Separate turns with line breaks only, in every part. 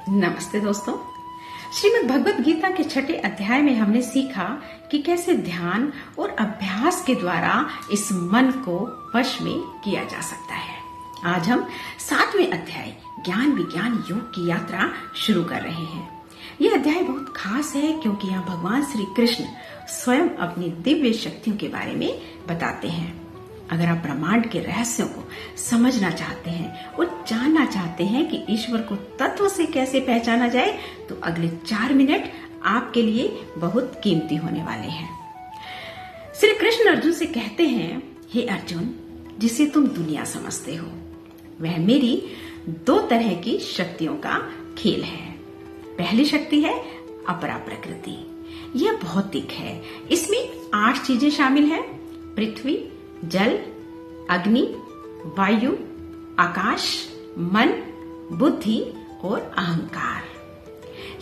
नमस्ते दोस्तों। श्रीमद् भगवत गीता के 6ठे अध्याय में हमने सीखा कि कैसे ध्यान और अभ्यास के द्वारा इस मन को वश में किया जा सकता है। आज हम 7वें अध्याय ज्ञान विज्ञान योग की यात्रा शुरू कर रहे हैं। यह अध्याय बहुत खास है क्योंकि यहाँ भगवान श्री कृष्ण स्वयं अपनी दिव्य शक्तियों के बारे में बताते हैं। अगर आप ब्रह्मांड के रहस्यों को समझना चाहते हैं और जानना चाहते हैं कि ईश्वर को तत्व से कैसे पहचाना जाए, तो अगले 4 मिनट आपके लिए बहुत कीमती होने वाले हैं। श्री कृष्ण अर्जुन से कहते हैं, हे अर्जुन, जिसे तुम दुनिया समझते हो वह मेरी 2 तरह की शक्तियों का खेल है। पहली शक्ति है अपरा प्रकृति। यह भौतिक है। इसमें 8 चीजें शामिल हैं: पृथ्वी, जल, अग्नि, वायु, आकाश, मन, बुद्धि और अहंकार।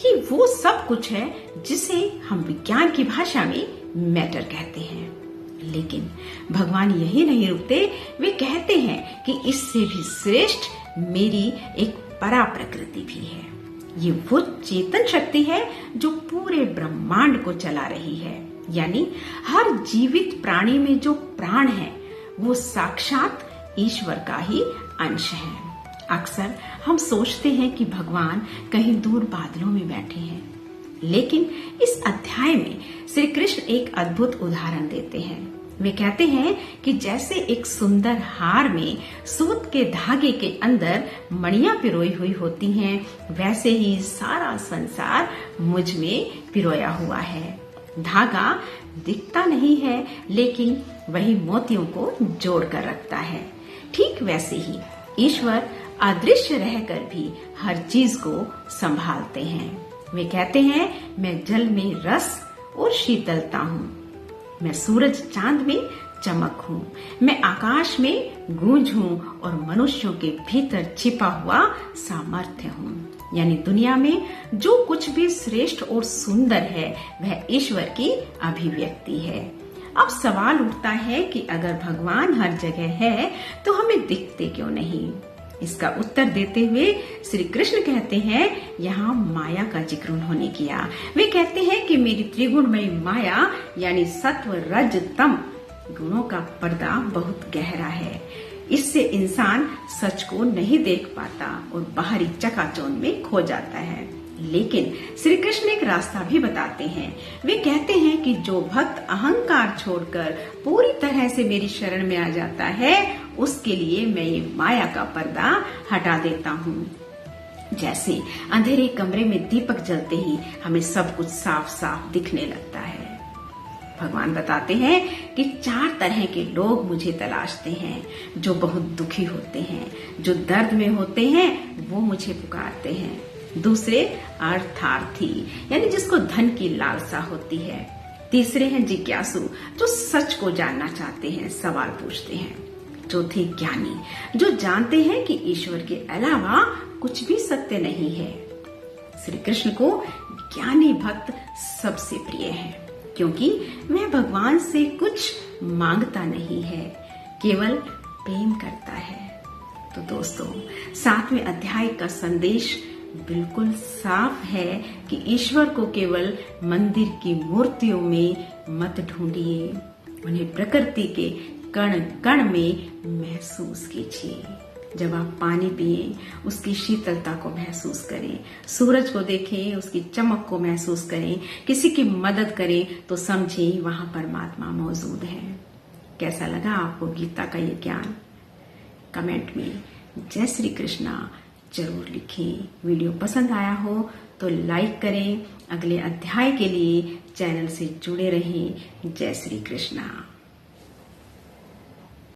ये वो सब कुछ है जिसे हम विज्ञान की भाषा में मैटर कहते हैं। लेकिन भगवान यही नहीं रुकते, वे कहते हैं कि इससे भी श्रेष्ठ मेरी एक परा प्रकृति भी है। ये वो चेतन शक्ति है जो पूरे ब्रह्मांड को चला रही है। यानी हर जीवित प्राणी में जो प्राण है वो साक्षात ईश्वर का ही अंश है। अक्सर हम सोचते हैं कि भगवान कहीं दूर बादलों में बैठे हैं, लेकिन इस अध्याय में श्री कृष्ण एक अद्भुत उदाहरण देते हैं। वे कहते हैं कि जैसे एक सुंदर हार में सूत के धागे के अंदर मणियां पिरोई हुई होती हैं, वैसे ही सारा संसार मुझ में पिरोया हुआ है। धागा दिखता नहीं है, लेकिन वही मोतियों को जोड़ कर रखता है। ठीक वैसे ही ईश्वर अदृश्य रहकर भी हर चीज को संभालते हैं। वे कहते हैं, मैं जल में रस और शीतलता हूँ, मैं सूरज चांद में चमक हूँ, मैं आकाश में गूंज हूँ और मनुष्यों के भीतर छिपा हुआ सामर्थ्य हूँ। यानी दुनिया में जो कुछ भी श्रेष्ठ और सुंदर है वह ईश्वर की अभिव्यक्ति है। अब सवाल उठता है कि अगर भगवान हर जगह है तो हमें दिखते क्यों नहीं? इसका उत्तर देते हुए श्री कृष्ण कहते हैं, यहाँ माया का जिक्र उन्होंने किया। वे कहते हैं कि मेरी त्रिगुणमयी माया यानी सत्व रज तम गुणों का पर्दा बहुत गहरा है। इससे इंसान सच को नहीं देख पाता और बाहरी चकाचौंध में खो जाता है। लेकिन श्री कृष्ण एक रास्ता भी बताते हैं। वे कहते हैं कि जो भक्त अहंकार छोड़कर पूरी तरह से मेरी शरण में आ जाता है, उसके लिए मैं ये माया का पर्दा हटा देता हूँ। जैसे अंधेरे कमरे में दीपक जलते ही हमें सब कुछ साफ साफ दिखने लगता है। भगवान बताते हैं कि 4 तरह के लोग मुझे तलाशते हैं। जो बहुत दुखी होते हैं, जो दर्द में होते हैं, वो मुझे पुकारते हैं। दूसरे अर्थार्थी, यानी जिसको धन की लालसा होती है। तीसरे हैं जिज्ञासु, जो सच को जानना चाहते हैं, सवाल पूछते हैं। चौथे ज्ञानी, जो जानते हैं कि ईश्वर के अलावा कुछ भी सत्य नहीं है। श्री कृष्ण को ज्ञानी भक्त सबसे प्रिय है, क्योंकि वह भगवान से कुछ मांगता नहीं है, केवल प्रेम करता है। तो दोस्तों, 7वें अध्याय का संदेश बिल्कुल साफ है कि ईश्वर को केवल मंदिर की मूर्तियों में मत ढूंढिए, उन्हें प्रकृति के कण कण में महसूस कीजिए। जब आप पानी पिए, उसकी शीतलता को महसूस करें, सूरज को देखें, उसकी चमक को महसूस करें, किसी की मदद करें, तो समझें वहां परमात्मा मौजूद है। कैसा लगा आपको गीता का ये ज्ञान? कमेंट में जय श्री कृष्णा जरूर लिखें। वीडियो पसंद आया हो तो लाइक करें। अगले अध्याय के लिए चैनल से जुड़े रहें। जय श्री कृष्णा।